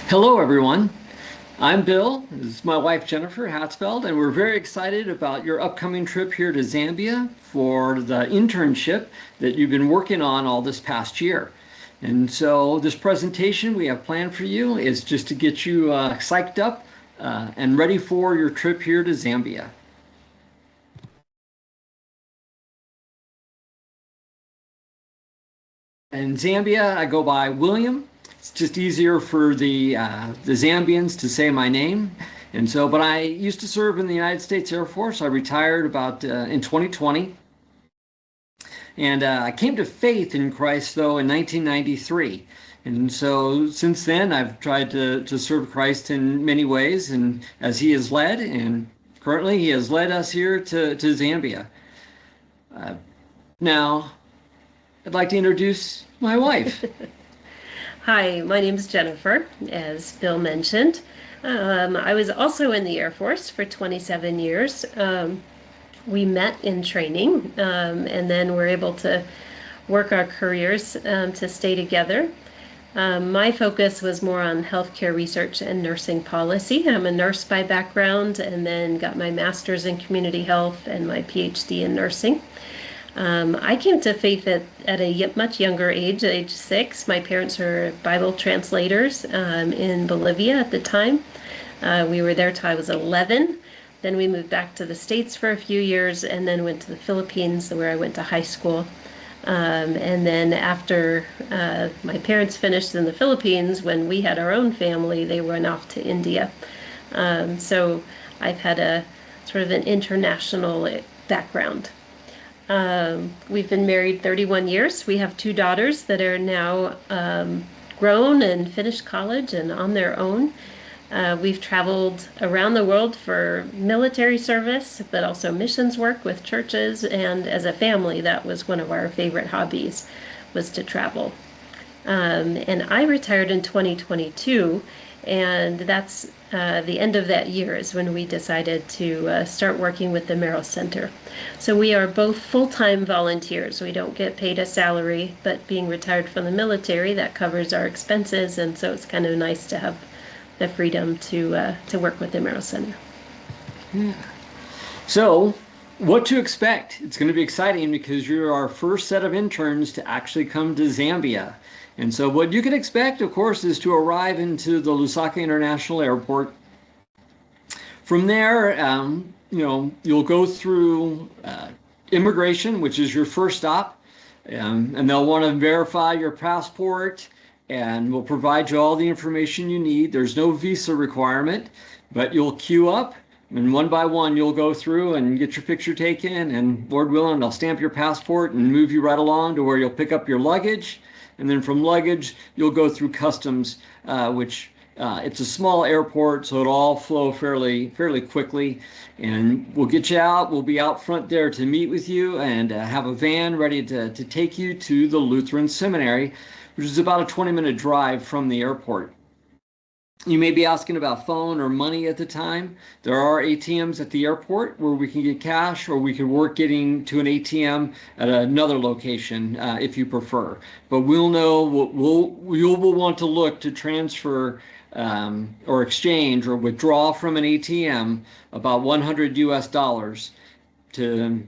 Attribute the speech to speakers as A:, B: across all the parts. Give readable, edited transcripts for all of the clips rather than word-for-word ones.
A: Hello, everyone. I'm Bill. This is my wife, Jennifer Hatzfeld, and we're very excited about your upcoming trip here to Zambia for the internship that you've been working on all this past year. And so this presentation we have planned for you is just to get you psyched up and ready for your trip here to Zambia. In Zambia, I go by William. It's just easier for the Zambians to say my name. And so, but I used to serve in the United States Air Force. I retired about in 2020. And I came to faith in Christ, though, in 1993. And so since then, I've tried to serve Christ in many ways, and as he has led, and currently he has led us here to Zambia. Uh, Now, I'd like to introduce my wife.
B: Hi, my name is Jennifer, as Bill mentioned. I was also in the Air Force for 27 years. We met in training, and then were able to work our careers to stay together. My focus was more on healthcare research and nursing policy. I'm a nurse by background, and then got my master's in community health and my PhD in nursing. I came to faith at a much younger age 6. My parents were Bible translators in Bolivia at the time. We were there till I was 11. Then we moved back to the States for a few years, and then went to the Philippines, where I went to high school. And then after my parents finished in the Philippines, when we had our own family, they went off to India. So I've had a sort of an international background. We've been married 31 years. We have 2 daughters that are now grown and finished college and on their own. We've traveled around the world for military service, but also missions work with churches. And as a family, that was one of our favorite hobbies, was to travel. And I retired in 2022, and that's the end of that year is when we decided to start working with the Merrill Center. So we are both full-time volunteers. We don't get paid a salary, but being retired from the military, that covers our expenses, and so it's kind of nice to have the freedom to work with the Merrill Center.
A: Yeah. So, what to expect? It's going to be exciting because you're our first set of interns to actually come to Zambia. And so what you can expect, of course, is to arrive into the Lusaka International Airport. From there, you'll go through immigration, which is your first stop, and they'll want to verify your passport, and we'll provide you all the information you need. There's no visa requirement, but you'll queue up, and one by one you'll go through and get your picture taken, and Lord willing, they'll stamp your passport and move you right along to where you'll pick up your luggage. And then from luggage, you'll go through customs, which it's a small airport, so it'll all flow fairly quickly. And we'll get you out. We'll be out front there to meet with you and have a van ready to take you to the Lutheran Seminary, which is about a 20-minute drive from the airport. You may be asking about phone or money at the time. There are ATMs at the airport where we can get cash, or we can work getting to an ATM at another location if you prefer. But we'll know, you'll want to look to transfer or exchange or withdraw from an ATM about $100 US to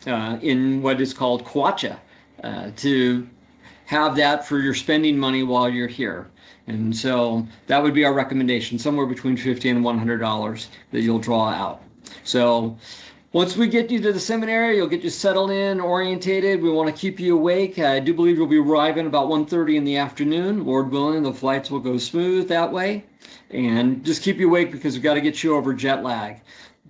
A: in what is called kwacha to have that for your spending money while you're here. And so that would be our recommendation, somewhere between $50 and $100 that you'll draw out. So once we get you to the seminary, you'll get you settled in, orientated. We want to keep you awake. I do believe you'll be arriving about 1:30 in the afternoon. Lord willing, the flights will go smooth that way. And just keep you awake because we've got to get you over jet lag.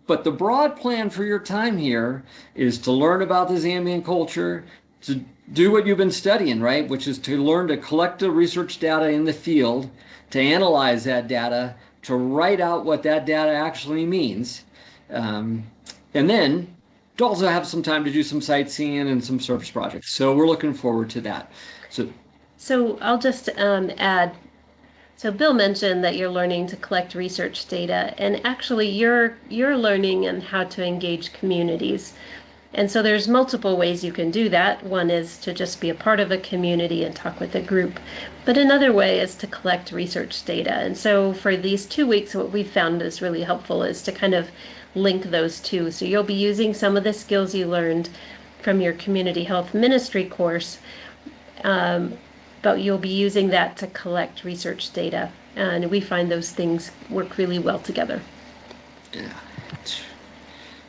A: But the broad plan for your time here is to learn about the Zambian culture, to do what you've been studying, right? Which is to learn to collect the research data in the field, to analyze that data, to write out what that data actually means, and then to also have some time to do some sightseeing and some service projects. So we're looking forward to that.
B: So I'll just add. So Bill mentioned that you're learning to collect research data, and actually you're learning and how to engage communities. And so there's multiple ways you can do that. One is to just be a part of a community and talk with a group. But another way is to collect research data. And so for these 2 weeks, what we've found is really helpful is to kind of link those two. So you'll be using some of the skills you learned from your community health ministry course, but you'll be using that to collect research data. And we find those things work really well together.
A: Yeah.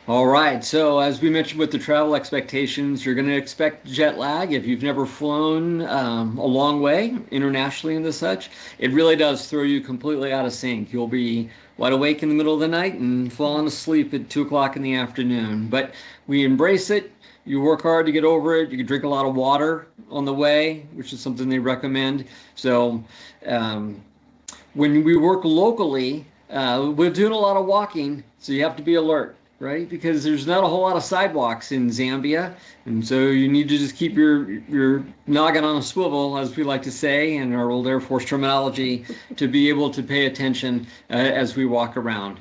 A: All right. So as we mentioned with the travel expectations, you're going to expect jet lag if you've never flown a long way internationally and such. It really does throw you completely out of sync. You'll be wide awake in the middle of the night and falling asleep at 2 o'clock in the afternoon. But we embrace it. You work hard to get over it. You can drink a lot of water on the way, which is something they recommend. So when we work locally, we're doing a lot of walking, so you have to be alert, right? Because there's not a whole lot of sidewalks in Zambia, and so you need to just keep your noggin on a swivel, as we like to say in our old Air Force terminology, to be able to pay attention as we walk around.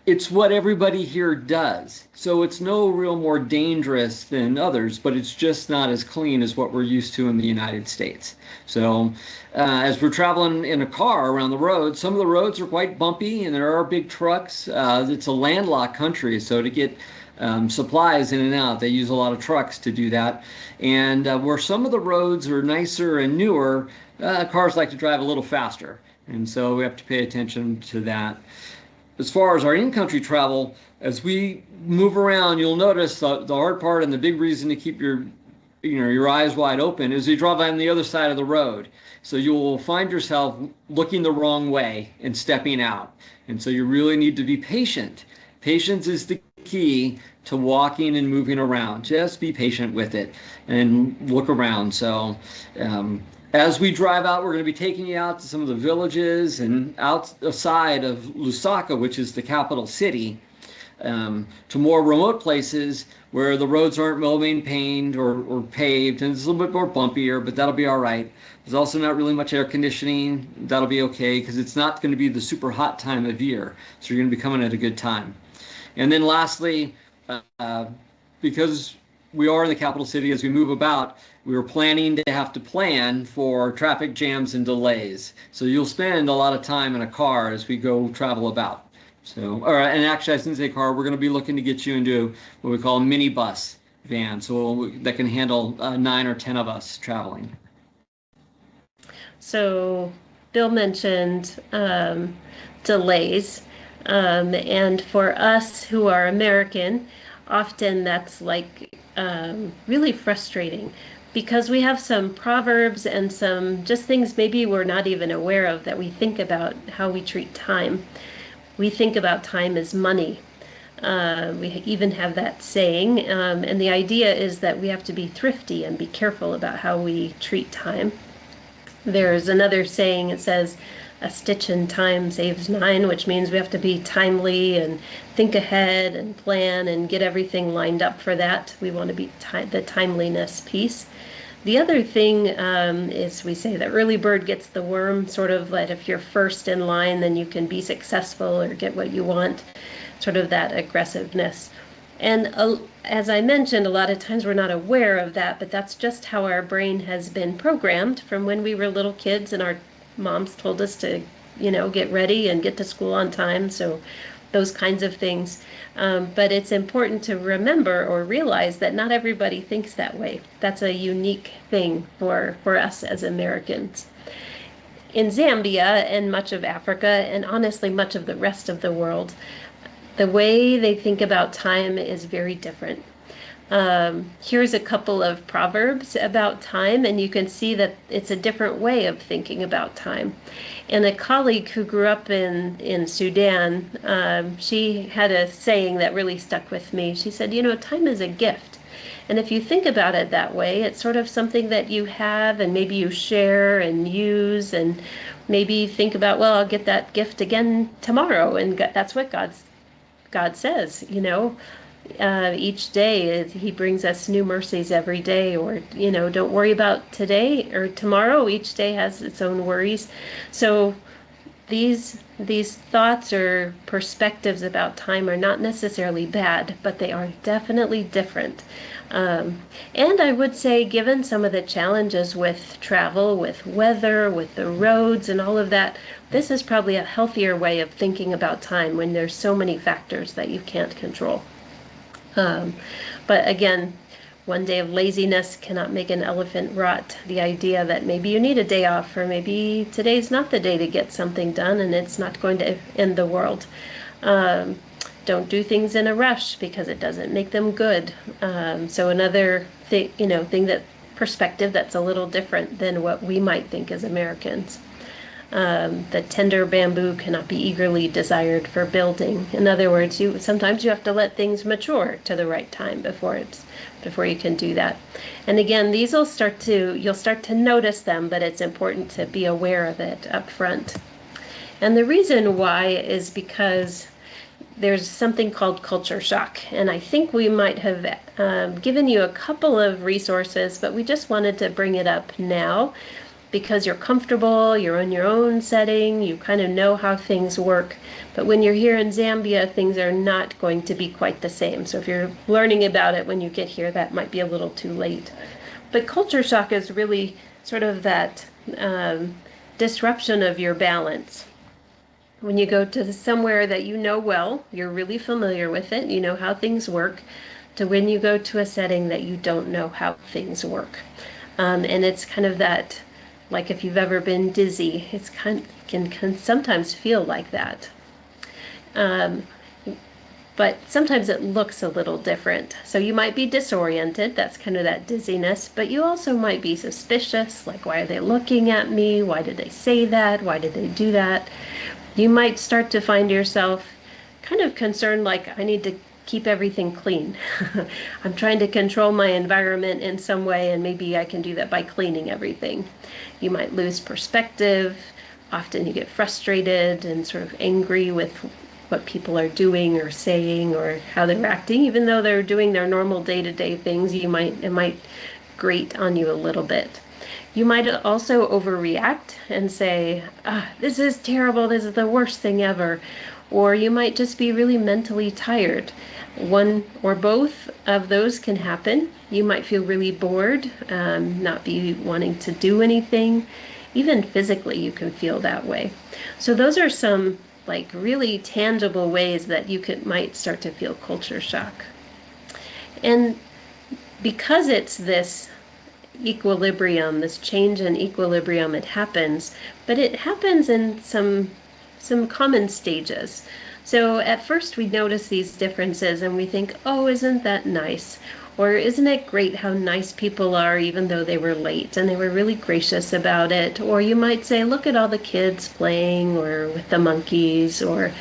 A: It's what everybody here does, so it's no real more dangerous than others, but it's just not as clean as what we're used to in the United States. So as we're traveling in a car around the road, some of the roads are quite bumpy and there are big trucks. It's a landlocked country, so to get supplies in and out, they use a lot of trucks to do that. And where some of the roads are nicer and newer, cars like to drive a little faster, and so we have to pay attention to that. As far as our in-country travel, as we move around, you'll notice the hard part and the big reason to keep your eyes wide open is you drive on the other side of the road. So you'll find yourself looking the wrong way and stepping out. And so you really need to be patient. Patience is the key to walking and moving around. Just be patient with it and look around. So as we drive out, we're going to be taking you out to some of the villages and outside of Lusaka, which is the capital city, to more remote places where the roads aren't well maintained or paved, and it's a little bit more bumpier, but that'll be all right. There's also not really much air conditioning. That'll be okay because it's not going to be the super hot time of year, so you're going to be coming at a good time. And then lastly, because we are in the capital city, as we move about, we were planning to have to plan for traffic jams and delays. So you'll spend a lot of time in a car as we go travel about. And actually, I shouldn't say car, we're going to be looking to get you into what we call a minibus van, so that can handle 9 or 10 of us traveling.
B: So Bill mentioned delays, and for us who are American, often that's like really frustrating because we have some proverbs and some just things maybe we're not even aware of that we think about how we treat time. We think about time as money. We even have that saying, and the idea is that we have to be thrifty and be careful about how we treat time. There's another saying, it says, a stitch in time saves 9, which means we have to be timely and think ahead and plan and get everything lined up for that. We want to be the timeliness piece. The other thing is we say the early bird gets the worm, sort of that if you're first in line, then you can be successful or get what you want, sort of that aggressiveness. And as I mentioned, a lot of times we're not aware of that, but that's just how our brain has been programmed from when we were little kids and our moms told us to, get ready and get to school on time. So those kinds of things. But it's important to remember or realize that not everybody thinks that way. That's a unique thing for us as Americans. In Zambia and much of Africa, and honestly much of the rest of the world, the way they think about time is very different. Here's a couple of proverbs about time, and you can see that it's a different way of thinking about time. And a colleague who grew up in Sudan, she had a saying that really stuck with me. She said, time is a gift. And if you think about it that way, it's sort of something that you have and maybe you share and use, and maybe think about, well, I'll get that gift again tomorrow. And that's what God says, each day he brings us new mercies every day, or don't worry about today or tomorrow. Each day has its own worries. So these thoughts or perspectives about time are not necessarily bad, but they are definitely different. Um, and I would say, given some of the challenges with travel, with weather, with the roads, and all of that, this is probably a healthier way of thinking about time when there's so many factors that you can't control. Um, but again, one day of laziness cannot make an elephant rot. The idea that maybe you need a day off, or maybe today's not the day to get something done and it's not going to end the world. Um, don't do things in a rush because it doesn't make them good. So another thing, thing that perspective that's a little different than what we might think as Americans. The tender bamboo cannot be eagerly desired for building. In other words, sometimes you have to let things mature to the right time before you can do that. And again, you'll start to notice them, but it's important to be aware of it up front. And the reason why is because there's something called culture shock. And I think we might have given you a couple of resources, but we just wanted to bring it up now because you're comfortable, you're in your own setting, you kind of know how things work. But when you're here in Zambia, things are not going to be quite the same. So if you're learning about it when you get here, that might be a little too late. But culture shock is really sort of that disruption of your balance. When you go to somewhere that you know well, you're really familiar with it, you know how things work, to when you go to a setting that you don't know how things work. And it's kind of that, like if you've ever been dizzy, it's can sometimes feel like that. But sometimes it looks a little different. So you might be disoriented, that's kind of that dizziness, but you also might be suspicious, like why are they looking at me? Why did they say that? Why did they do that? You might start to find yourself kind of concerned, like I need to keep everything clean. I'm trying to control my environment in some way, and maybe I can do that by cleaning everything. You might lose perspective. Often you get frustrated and sort of angry with what people are doing or saying or how they're acting, even though they're doing their normal day-to-day things. It might grate on you a little bit. You might also overreact and say, this is terrible, this is the worst thing ever. Or you might just be really mentally tired. One or both of those can happen. You might feel really bored, not be wanting to do anything. Even physically, you can feel that way. So those are some like really tangible ways that you might start to feel culture shock. And because it's this equilibrium, this change in equilibrium, it happens, but it happens in some common stages. So at first we notice these differences and we think, oh, isn't that nice? Or isn't it great how nice people are even though they were late and they were really gracious about it? Or you might say, look at all the kids playing or with the monkeys, or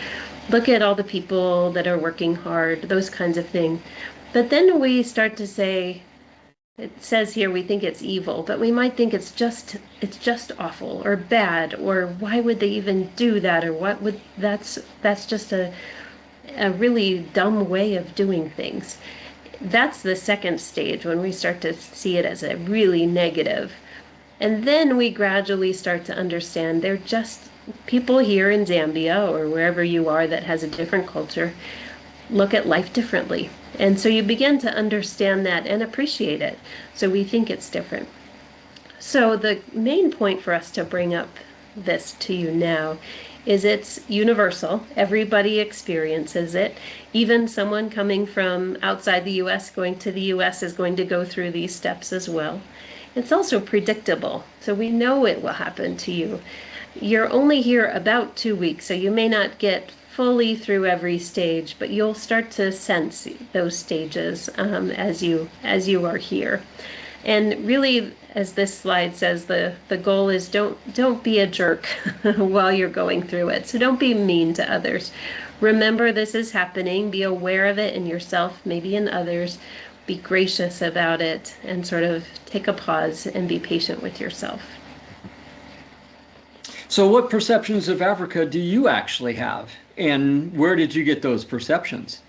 B: look at all the people that are working hard, those kinds of things. But then we start to say, it says here we think it's evil, but we might think it's just awful or bad, or why would they even do that, or that's just a really dumb way of doing things. That's the second stage, when we start to see it as a really negative. And then we gradually start to understand they're just people here in Zambia or wherever you are that has a different culture look at life differently. And so you begin to understand that and appreciate it. So we think it's different. So the main point for us to bring up this to you now is it's universal. Everybody experiences it. Even someone coming from outside the US going to the US is going to go through these steps as well. It's also predictable. So we know it will happen to you. You're only here about 2 weeks, so you may not get fully through every stage, but you'll start to sense those stages as you are here. And really, as this slide says, the goal is don't be a jerk while you're going through it. So don't be mean to others. Remember this is happening. Be aware of it in yourself, maybe in others. Be gracious about it and sort of take a pause and be patient with yourself.
A: So what perceptions of Africa do you actually have? And where did you get those perceptions?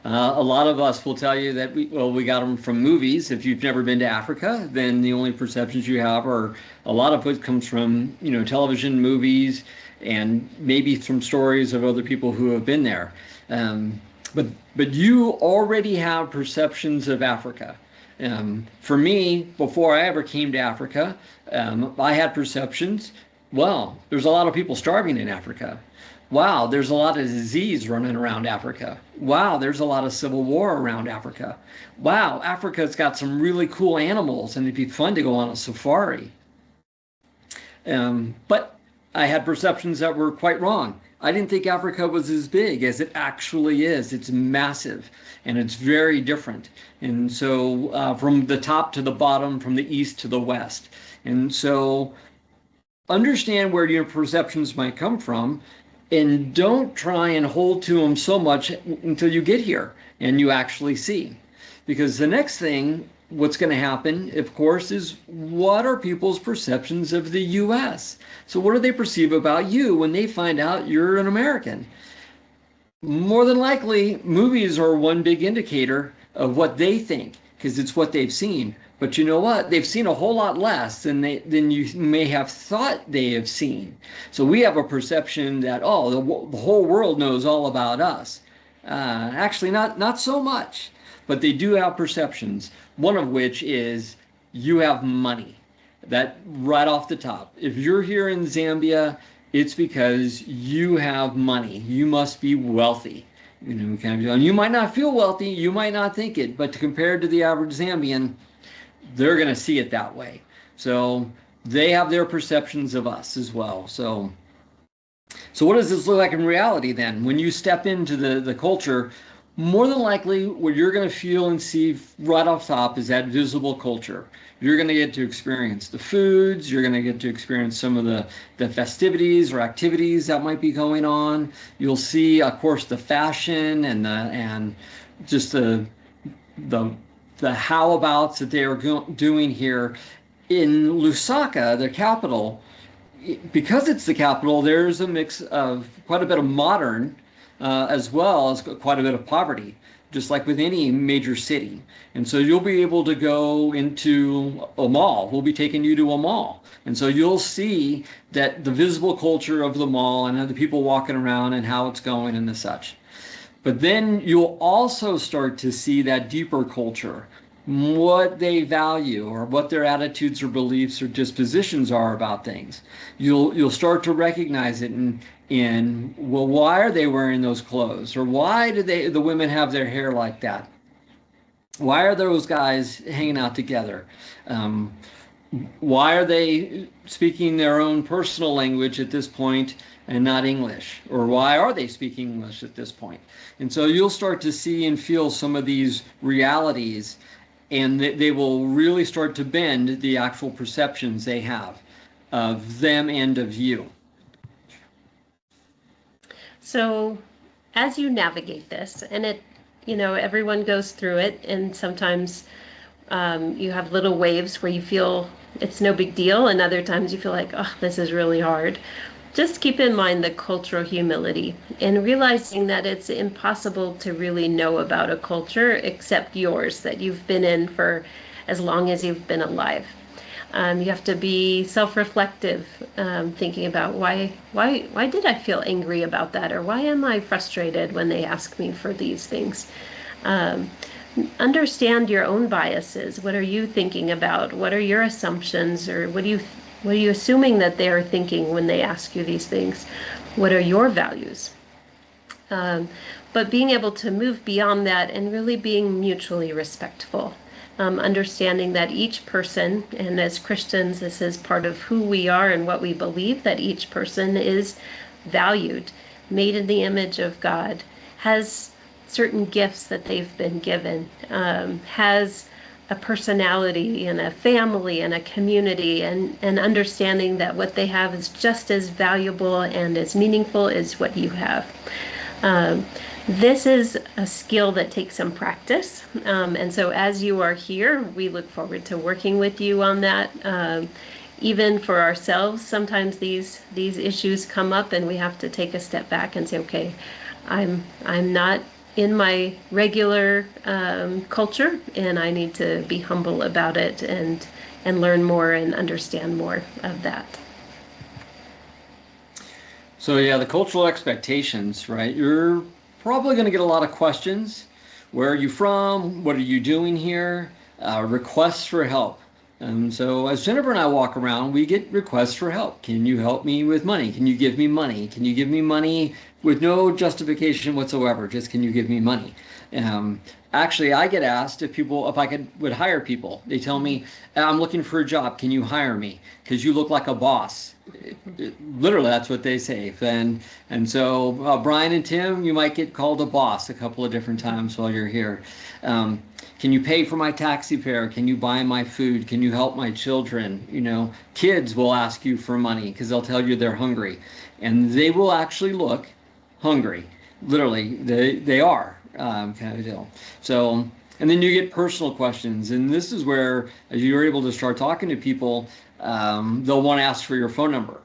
A: A lot of us will tell you that we got them from movies. If you've never been to Africa, then the only perceptions you have are a lot of it comes from television, movies, and maybe some stories of other people who have been there. Um, but you already have perceptions of Africa. For me, before I ever came to Africa, I had perceptions. Well, there's a lot of people starving in Africa. Wow, there's a lot of disease running around Africa. Wow, there's a lot of civil war around Africa. Wow, Africa's got some really cool animals and it'd be fun to go on a safari. But I had perceptions that were quite wrong. I didn't think Africa was as big as it actually is. It's massive and it's very different. And so from the top to the bottom, from the east to the west. And so understand where your perceptions might come from and don't try and hold to them so much until you get here and you actually see. Because the next thing, what's going to happen, of course, is what are people's perceptions of the US? So what do they perceive about you when they find out you're an American? More than likely, movies are one big indicator of what they think because it's what they've seen. But you know what? They've seen a whole lot less than you may have thought they have seen. So we have a perception that, oh, the whole world knows all about us. Actually, not so much. But they do have perceptions, one of which is you have money. That right off the top. If you're here in Zambia, it's because you have money. You must be wealthy. You know, and you might not feel wealthy, you might not think it, but compared to the average Zambian, they're going to see it that way. So they have their perceptions of us as well. So what does this look like in reality then? When you step into the culture, more than likely what you're going to feel and see right off top is that visible culture. You're going to get to experience the foods, you're going to get to experience some of the festivities or activities that might be going on. You'll see, of course, the fashion and just the how-abouts that they are doing here. In Lusaka, the capital, because it's the capital, there's a mix of quite a bit of modern as well as quite a bit of poverty, just like with any major city. And so you'll be able to go into a mall. We'll be taking you to a mall. And so you'll see that the visible culture of the mall and the people walking around and how it's going and the such. But then you'll also start to see that deeper culture, what they value or what their attitudes or beliefs or dispositions are about things. You'll start to recognize it in well, why are they wearing those clothes? Or why do the women have their hair like that? Why are those guys hanging out together? Why are they speaking their own personal language at this point and not English? Or why are they speaking English at this point? And so you'll start to see and feel some of these realities, and they will really start to bend the actual perceptions they have of them and of you.
B: So as you navigate this, and everyone goes through it, and sometimes you have little waves where you feel it's no big deal, and other times you feel like, oh, this is really hard. Just keep in mind the cultural humility and realizing that it's impossible to really know about a culture except yours that you've been in for as long as you've been alive. You have to be self-reflective, thinking about why did I feel angry about that, or why am I frustrated when they ask me for these things. Understand your own biases. What are you thinking about? What are your assumptions, or what are you assuming that they are thinking when they ask you these things? What are your values? But being able to move beyond that and really being mutually respectful. Understanding that each person, and as Christians, this is part of who we are and what we believe, that each person is valued, made in the image of God, has certain gifts that they've been given, has a personality and a family and a community, and understanding that what they have is just as valuable and as meaningful as what you have. This is a skill that takes some practice, and so as you are here, we look forward to working with you on that. Even for ourselves, sometimes these issues come up, and we have to take a step back and say, okay, I'm not in my regular culture, and I need to be humble about it and learn more and understand more of that.
A: So yeah, the cultural expectations, right? You're probably going to get a lot of questions. Where are you from? What are you doing here? Requests for help. So as Jennifer and I walk around, we get requests for help. Can you help me with money? Can you give me money? Can you give me money with no justification whatsoever? Just can you give me money? Um, Actually, I get asked if I would hire people. They tell me, I'm looking for a job. Can you hire me? Because you look like a boss. Literally, that's what they say. And so Brian and Tim, you might get called a boss a couple of different times while you're here. Um, can you pay for my taxi fare? Can you buy my food? Can you help my children? Kids will ask you for money because they'll tell you they're hungry, and they will actually look hungry. Literally, they are, kind of a deal. So, and then you get personal questions, and this is where, as you're able to start talking to people, they'll want to ask for your phone number,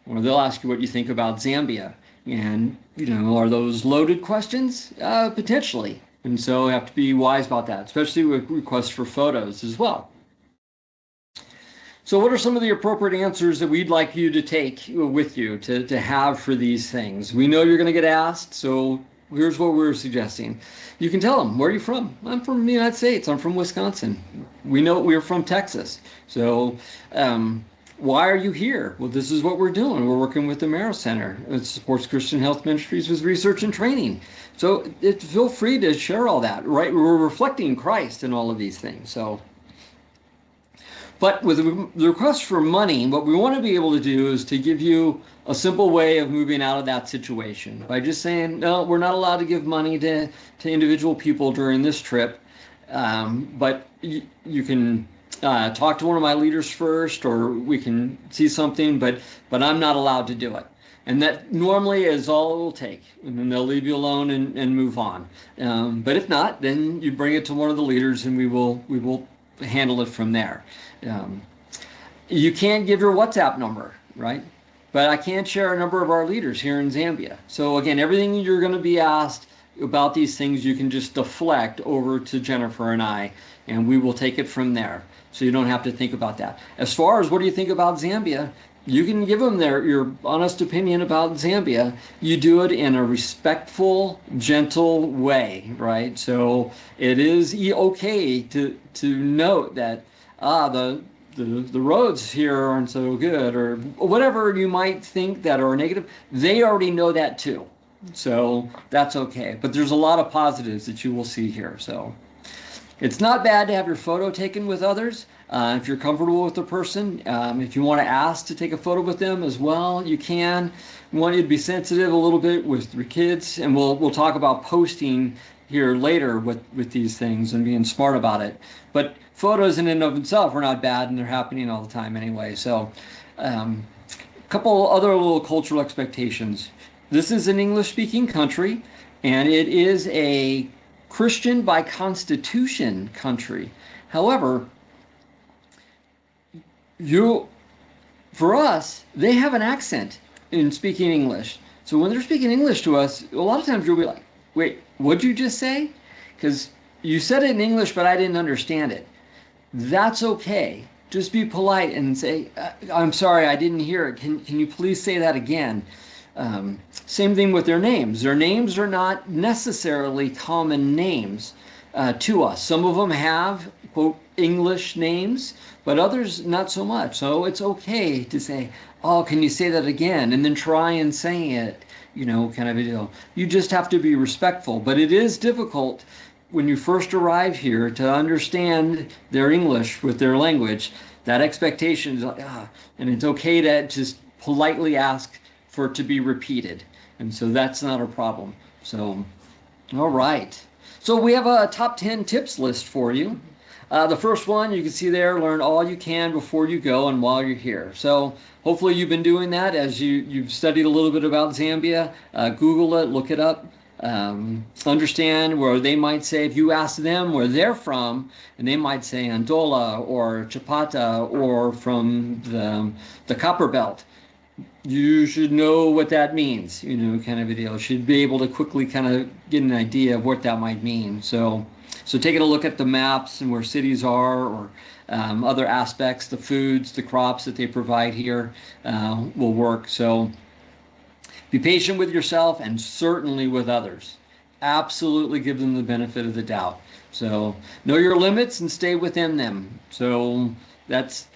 A: or they'll ask you what you think about Zambia. And, are those loaded questions? Potentially. And so you have to be wise about that, especially with requests for photos as well. So what are some of the appropriate answers that we'd like you to take with you to have for these things? We know you're going to get asked, so here's what we're suggesting. You can tell them, where are you from? I'm from the United States. I'm from Wisconsin. We know we're from Texas. So why are you here? Well, this is what we're doing. We're working with the Marrow Center. It supports Christian Health Ministries with research and training. So feel free to share all that, right? We're reflecting Christ in all of these things. But with the request for money, what we want to be able to do is to give you a simple way of moving out of that situation by just saying, no, we're not allowed to give money to individual people during this trip. But you can talk to one of my leaders first, or we can see something, but I'm not allowed to do it. And that normally is all it will take. And then they'll leave you alone and move on. But if not, then you bring it to one of the leaders and we will handle it from there. You can't give your WhatsApp number, right? But I can share a number of our leaders here in Zambia. So again, everything you're going to be asked about these things, you can just deflect over to Jennifer and I, and we will take it from there. So you don't have to think about that. As far as what do you think about Zambia, you can give them your honest opinion about Zambia. You do it in a respectful, gentle way, right? So it is okay to note that the roads here aren't so good, or whatever you might think that are negative. They already know that too, so that's okay. But there's a lot of positives that you will see here. So it's not bad to have your photo taken with others. If you're comfortable with the person, if you want to ask to take a photo with them as well, you can. We want you to be sensitive a little bit with your kids, and we'll talk about posting here later with these things and being smart about it. But photos in and of themselves are not bad, and they're happening all the time anyway. So a couple other little cultural expectations. This is an English-speaking country, and it is a Christian by constitution country. However, for us, they have an accent in speaking English. So when they're speaking English to us, a lot of times you'll be like, wait, what'd you just say? Because you said it in English, but I didn't understand it. That's okay. Just be polite and say, I'm sorry, I didn't hear it. Can you please say that again? Same thing with their names. Their names are not necessarily common names to us. Some of them have, quote, English names, but others not so much. So it's okay to say, oh, can you say that again? And then try and say it, kind of a deal. You just have to be respectful. But it is difficult when you first arrive here to understand their English with their language. That expectation is like, and it's okay to just politely ask for it to be repeated. And so that's not a problem. So, all right. So we have a top 10 tips list for you. The first one, you can see there, learn all you can before you go and while you're here. So hopefully you've been doing that as you've studied a little bit about Zambia. Google it, look it up, understand where they might say, if you ask them where they're from, and they might say Andola or Chapata or from the Copper Belt. You should know what that means, kind of a deal. You should be able to quickly kind of get an idea of what that might mean. So taking a look at the maps and where cities are, or other aspects, the foods, the crops that they provide here will work. So Be patient with yourself and certainly with others. Absolutely give them the benefit of the doubt. So know your limits and stay within them. So that's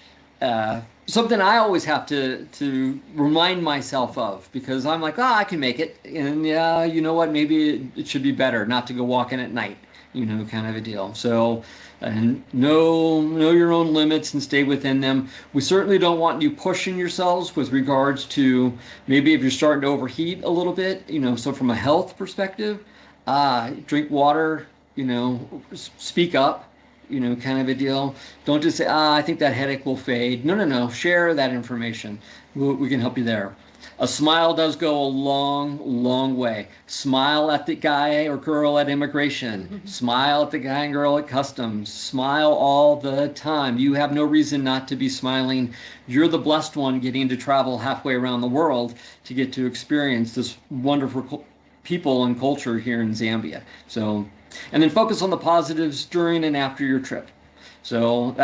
A: something I always have to remind myself of, because I'm like, oh, I can make it, and yeah, you know what? Maybe it should be better not to go walking at night, kind of a deal. So, and know your own limits and stay within them. We certainly don't want you pushing yourselves with regards to maybe if you're starting to overheat a little bit, so from a health perspective, drink water, speak up, kind of a deal. Don't just say, I think that headache will fade. No, no, no. Share that information. We can help you there. A smile does go a long, long way. Smile at the guy or girl at immigration. Smile at the guy and girl at customs. Smile all the time. You have no reason not to be smiling. You're the blessed one getting to travel halfway around the world to get to experience this wonderful people and culture here in Zambia. So, and then focus on the positives during and after your trip. So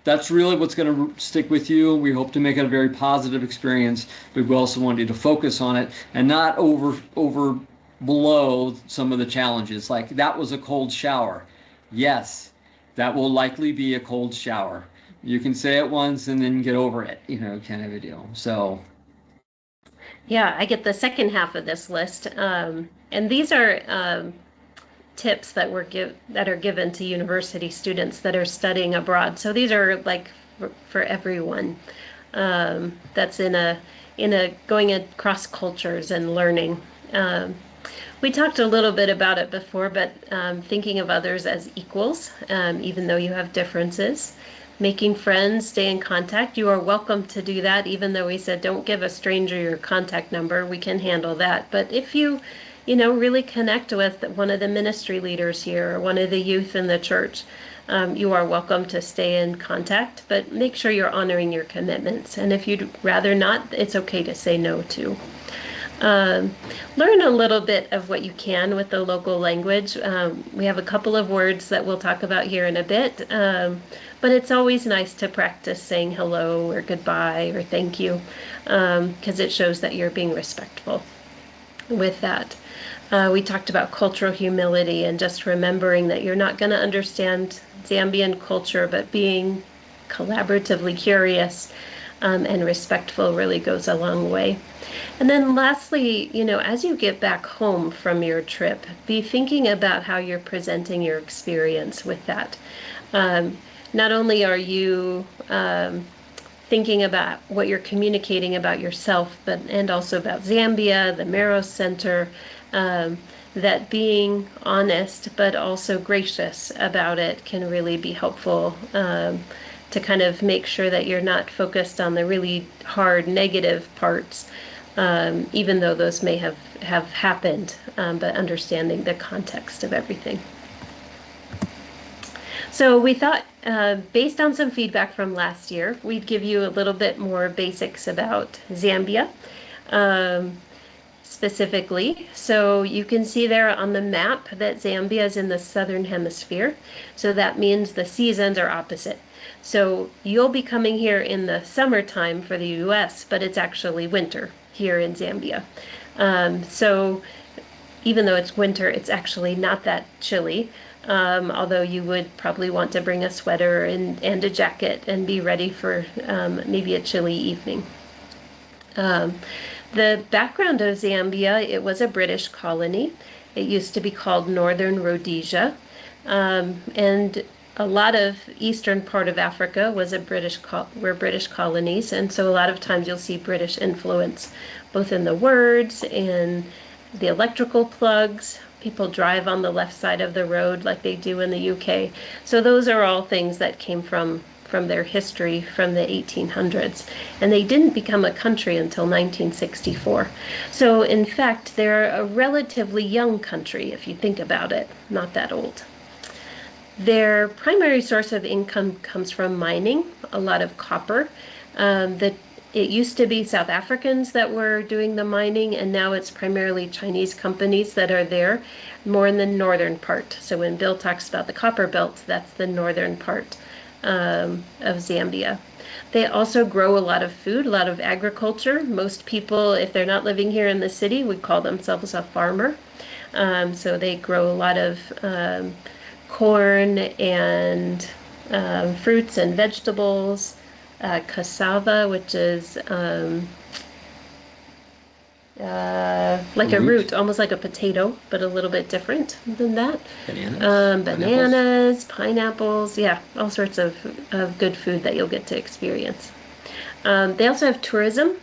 A: that's really what's going to stick with you. We hope to make it a very positive experience, but we also want you to focus on it and not over below some of the challenges. Like, that was a cold shower. Yes, that will likely be a cold shower. You can say it once and then get over it, kind of a deal. So.
B: Yeah, I get the second half of this list. And these are tips that are given to university students that are studying abroad. So these are like for everyone that's in a going across cultures and learning. We talked a little bit about it before, but thinking of others as equals, even though you have differences. Making friends, stay in contact. You are welcome to do that, even though we said don't give a stranger your contact number. We can handle that. But if you really connect with one of the ministry leaders here or one of the youth in the church, you are welcome to stay in contact, but make sure you're honoring your commitments. And if you'd rather not, it's okay to say no too. Learn a little bit of what you can with the local language. We have a couple of words that we'll talk about here in a bit, but it's always nice to practice saying hello or goodbye or thank you, because it shows that you're being respectful with that. We talked about cultural humility and just remembering that you're not going to understand Zambian culture, but being collaboratively curious and respectful really goes a long way. And then lastly, as you get back home from your trip, be thinking about how you're presenting your experience with that. Not only are you thinking about what you're communicating about yourself, and also about Zambia, the Marrow Center, that being honest but also gracious about it can really be helpful to kind of make sure that you're not focused on the really hard negative parts, even though those may have happened, but understanding the context of everything. So we thought, based on some feedback from last year, we'd give you a little bit more basics about Zambia, specifically. So you can see there on the map that Zambia is in the southern hemisphere. So that means the seasons are opposite. So you'll be coming here in the summertime for the US, but it's actually winter here in Zambia. So even though it's winter, it's actually not that chilly. Although you would probably want to bring a sweater and a jacket and be ready for maybe a chilly evening. The background of Zambia, it was a British colony. It used to be called Northern Rhodesia. And a lot of eastern part of Africa was were British colonies. And so a lot of times you'll see British influence, both in the words and the electrical plugs. People drive on the left side of the road like they do in the UK. So those are all things that came from their history from the 1800s. And they didn't become a country until 1964. So in fact, they're a relatively young country, if you think about it, not that old. Their primary source of income comes from mining, a lot of copper. It used to be South Africans that were doing the mining, and now it's primarily Chinese companies that are there, more in the northern part. So when Bill talks about the copper belt, that's the northern part of Zambia. They also grow a lot of food, a lot of agriculture. Most people, if they're not living here in the city, would call themselves a farmer. So they grow a lot of corn and fruits and vegetables, cassava, which is like a root, almost like a potato, but a little bit different than that. Bananas, pineapples, yeah, all sorts of good food that you'll get to experience. They also have tourism.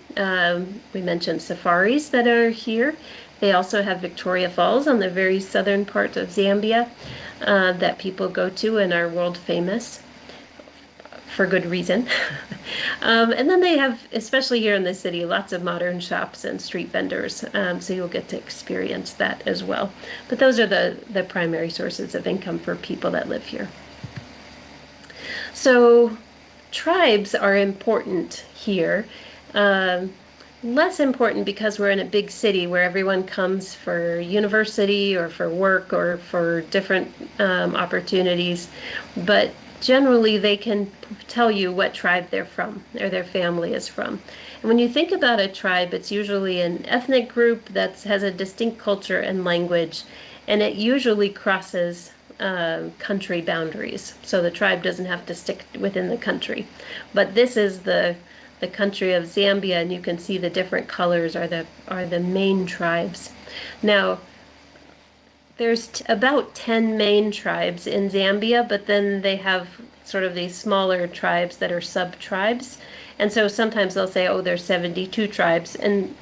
B: We mentioned safaris that are here. They also have Victoria Falls on the very southern part of Zambia that people go to and are world famous for good reason. And then they have, especially here in the city, lots of modern shops and street vendors, so you'll get to experience that as well. But those are the primary sources of income for people that live here. So tribes are important here. Less important because we're in a big city where everyone comes for university or for work or for different opportunities. But generally, they can tell you what tribe they're from or their family is from. And when you think about a tribe, it's usually an ethnic group that has a distinct culture and language, and it usually crosses country boundaries. So the tribe doesn't have to stick within the country. But this is the country of Zambia, and you can see the different colors are the main tribes. Now, there's about 10 main tribes in Zambia, but then they have sort of these smaller tribes that are sub-tribes. And so sometimes they'll say, oh, there's 72 tribes. And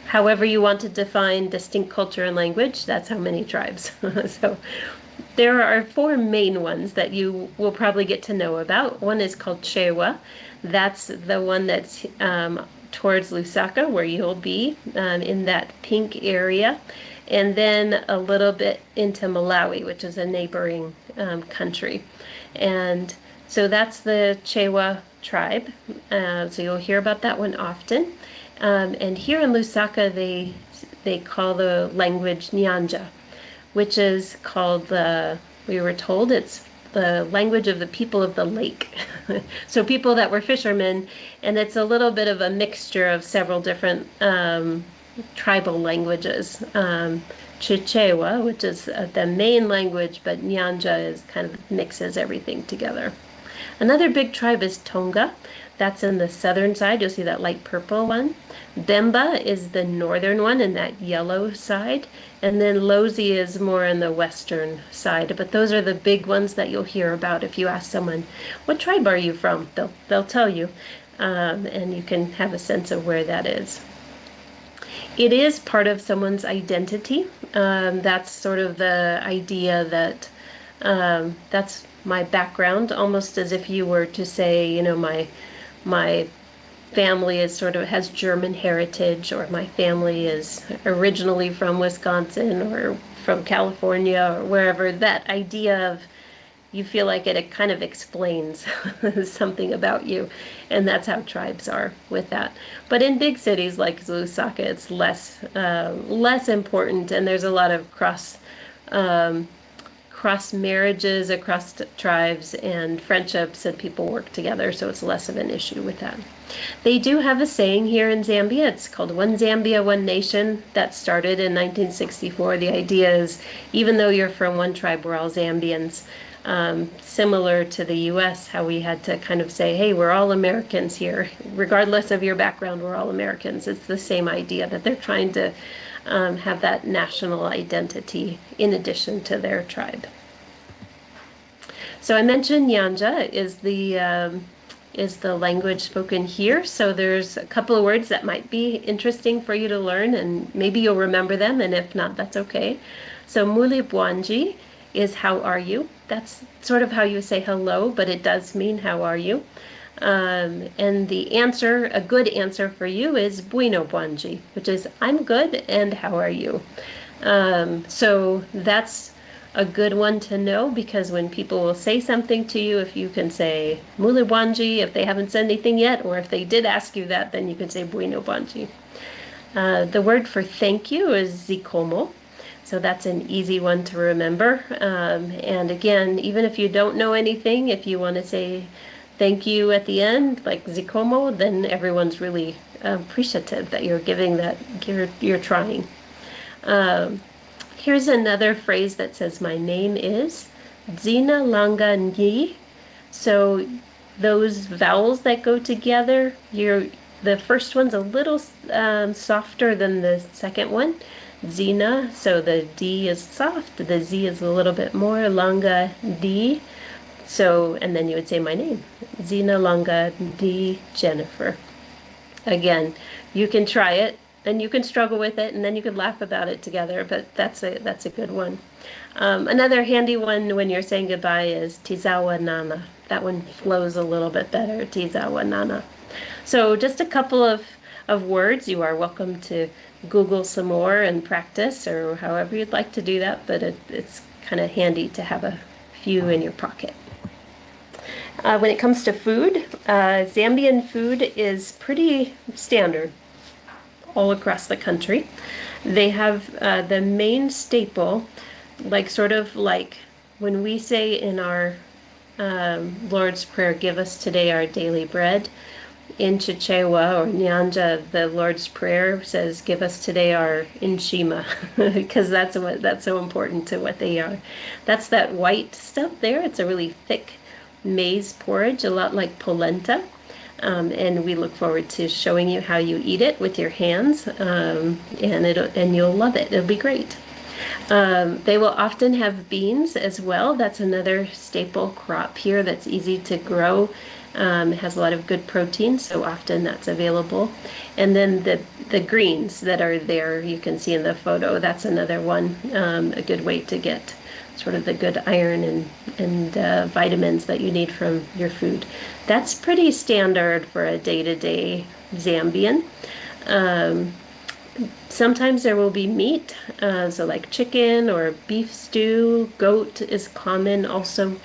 B: however you want to define distinct culture and language, that's how many tribes. So there are 4 main ones that you will probably get to know about. One is called Chewa. That's the one that's towards Lusaka, where you'll be, in that pink area. And then a little bit into Malawi, which is a neighboring country. And so that's the Chewa tribe. So you'll hear about that one often. And here in Lusaka, they call the language Nyanja, which is called we were told it's the language of the people of the lake. So people that were fishermen, and it's a little bit of a mixture of several different tribal languages. Chichewa, which is the main language, but Nyanja is kind of mixes everything together. Another big tribe is Tonga. That's in the southern side. You'll see that light purple one. Bemba is the northern one in that yellow side. And then Lozi is more in the western side. But those are the big ones that you'll hear about if you ask someone, what tribe are you from? They'll tell you. And you can have a sense of where that is. It is part of someone's identity. That's sort of the idea that that's my background, almost as if you were to say, you know, my family is sort of has German heritage, or my family is originally from Wisconsin or from California or wherever. That idea of you feel like it kind of explains something about you, and that's how tribes are with that. But in big cities like Lusaka, it's less important, and there's a lot of cross marriages across tribes and friendships, and people work together, so it's less of an issue with that. They do have a saying here in Zambia. It's called One Zambia, One Nation. That started in 1964. The idea is, even though you're from one tribe, we're all Zambians. Similar to the U.S., how we had to kind of say, hey, we're all Americans here. Regardless of your background, we're all Americans. It's the same idea that they're trying to have that national identity in addition to their tribe. So I mentioned Nyanja is the language spoken here. So there's a couple of words that might be interesting for you to learn, and maybe you'll remember them, and if not, that's okay. So Muli Bwanji is how are you? That's sort of how you say hello, but it does mean how are you? And the answer, a good answer for you is Bueno Bwanji, which is I'm good and how are you? So that's a good one to know, because when people will say something to you, if you can say Muli Bwanji if they haven't said anything yet, or if they did ask you that, then you can say Bueno Bwanji. The word for thank you is Zikomo. So that's an easy one to remember. And again, even if you don't know anything, if you want to say thank you at the end, like zikomo, then everyone's really appreciative that you're giving that, you're trying. Um, Here's another phrase that says, my name is Zina Langa Nyi. So those vowels that go together, the first one's a little softer than the second one. Zina, so the D is soft, the Z is a little bit more, Langa D. So, and then you would say my name, Zina Langa D Jennifer. Again, you can try it and you can struggle with it and then you can laugh about it together, but that's a good one. Another handy one when you're saying goodbye is Tizawa Nana. That one flows a little bit better, Tizawa Nana. So just a couple of words. You are welcome to Google some more and practice or however you'd like to do that, but it's kind of handy to have a few in your pocket. When it comes to food, Zambian food is pretty standard all across the country. They have the main staple, like sort of like when we say in our Lord's Prayer, give us today our daily bread. In Chichewa or Nyanja, the Lord's Prayer says, give us today our inshima, because that's so important to what they are. That's that white stuff there. It's a really thick maize porridge, a lot like polenta. And we look forward to showing you how you eat it with your hands, and you'll love it. It'll be great. They will often have beans as well. That's another staple crop here that's easy to grow. It has a lot of good protein, so often that's available. And then the greens that are there, you can see in the photo, that's another one, a good way to get sort of the good iron and vitamins that you need from your food. That's pretty standard for a day-to-day Zambian. Sometimes there will be meat, so like chicken or beef stew. Goat is common also,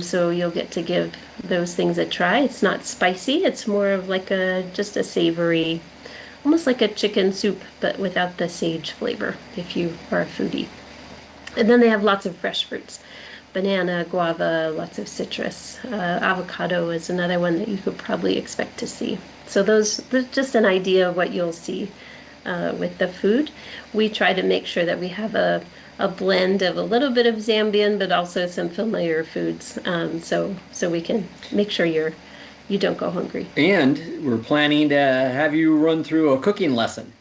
B: so you'll get to give those things a try. It's not spicy, it's more of like just a savory, almost like a chicken soup, but without the sage flavor if you are a foodie. And then they have lots of fresh fruits. Banana, guava, lots of citrus. Avocado is another one that you could probably expect to see. So there's just an idea of what you'll see with the food. We try to make sure that we have a blend of a little bit of Zambian, but also some familiar foods, so we can make sure you don't go hungry.
A: And we're planning to have you run through a cooking lesson.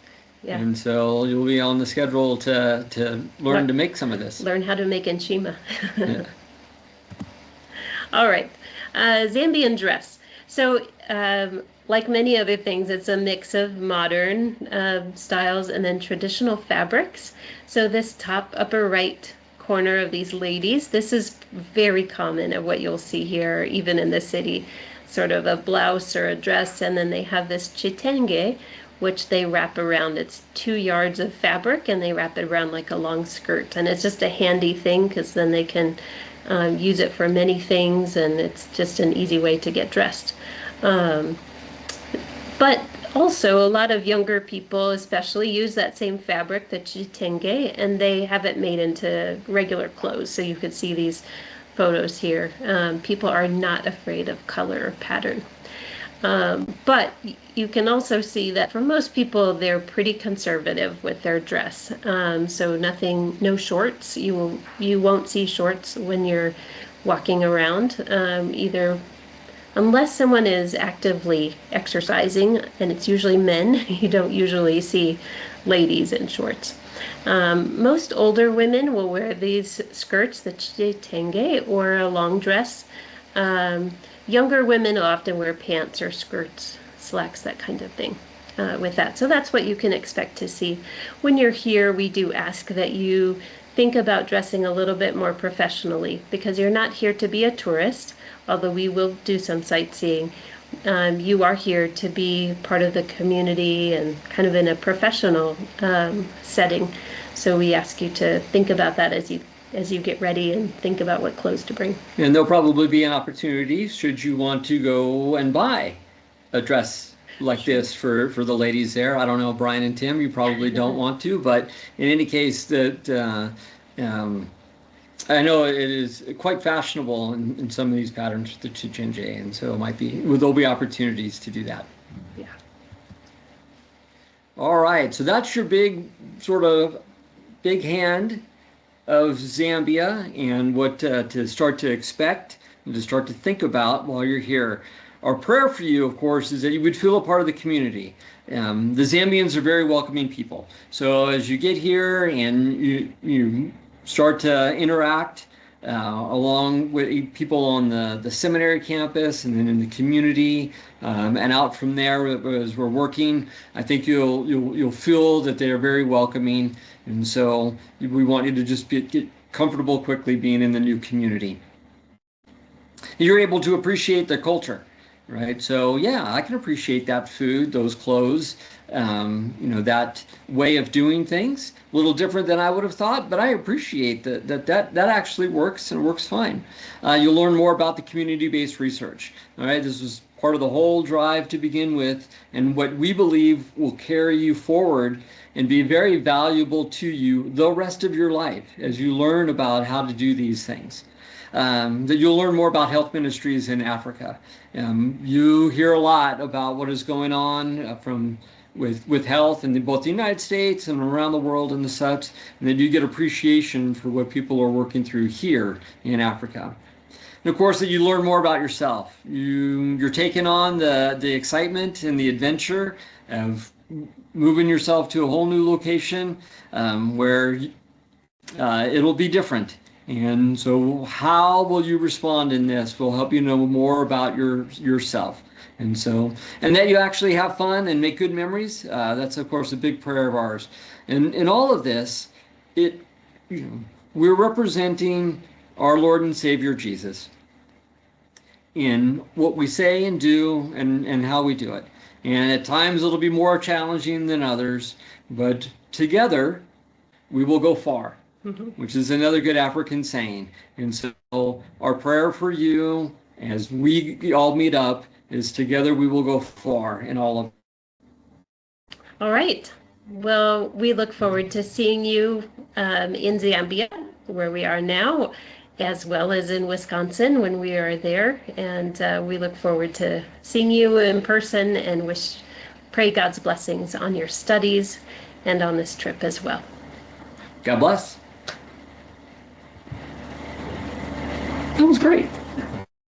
B: Yeah.
A: And so you'll be on the schedule to learn to make some of this.
B: Learn how to make enshima.
A: Yeah.
B: All right. Zambian dress. So like many other things, it's a mix of modern styles and then traditional fabrics. So this top upper right corner of these ladies, this is very common of what you'll see here, even in the city, sort of a blouse or a dress, and then they have this chitenge, which they wrap around. It's 2 yards of fabric and they wrap it around like a long skirt. And it's just a handy thing because then they can use it for many things, and it's just an easy way to get dressed. But also a lot of younger people especially use that same fabric, the chitenge, and they have it made into regular clothes. So you could see these photos here. People are not afraid of color or pattern. But you can also see that for most people, they're pretty conservative with their dress. So no shorts. You won't see shorts when you're walking around, either unless someone is actively exercising, and it's usually men. You don't usually see ladies in shorts. Most older women will wear these skirts, the chitenge, or a long dress. Younger women will often wear pants or skirts, slacks, that kind of thing with that. So that's what you can expect to see. When you're here, we do ask that you think about dressing a little bit more professionally, because you're not here to be a tourist, although we will do some sightseeing. You are here to be part of the community and kind of in a professional setting. So we ask you to think about that as you get ready and think about what clothes to bring.
A: And there'll probably be an opportunity, should you want to go and buy a dress like this for the ladies there. I don't know, Brian and Tim, you probably don't want to, but in any case, that I know it is quite fashionable in some of these patterns to change A, and so it might be, there'll be opportunities to do that.
B: Yeah.
A: All right, so that's your big sort of big hand of Zambia and what to start to expect and to start to think about while you're here. Our prayer for you, of course, is that you would feel a part of the community. The Zambians are very welcoming people. So as you get here and you start to interact along with people on the seminary campus and then in the community and out from there as we're working, I think you'll feel that they are very welcoming. And so we want you to just get comfortable quickly being in the new community. You're able to appreciate their culture, right? So yeah, I can appreciate that food, those clothes, that way of doing things. A little different than I would have thought, but I appreciate that actually works and works fine. You'll learn more about the community-based research. All right, this was part of the whole drive to begin with, and what we believe will carry you forward and be very valuable to you the rest of your life as you learn about how to do these things. That you'll learn more about health ministries in Africa. You hear a lot about what is going on with health in both the United States and around the world and the such, and then you get appreciation for what people are working through here in Africa. And of course, that you learn more about yourself. You're taking on the excitement and the adventure of moving yourself to a whole new location where it'll be different. And so how will you respond in this will help you know more about yourself. And that you actually have fun and make good memories. That's, of course, a big prayer of ours. And in all of this, we're representing our Lord and Savior Jesus in what we say and do and how we do it. And at times it'll be more challenging than others, but together we will go far. Which is another good African saying. And so our prayer for you as we all meet up is together we will go far in all of it.
B: All right. Well, we look forward to seeing you in Zambia, where we are now, as well as in Wisconsin when we are there. And we look forward to seeing you in person and pray God's blessings on your studies and on this trip as well.
A: God bless. That was great.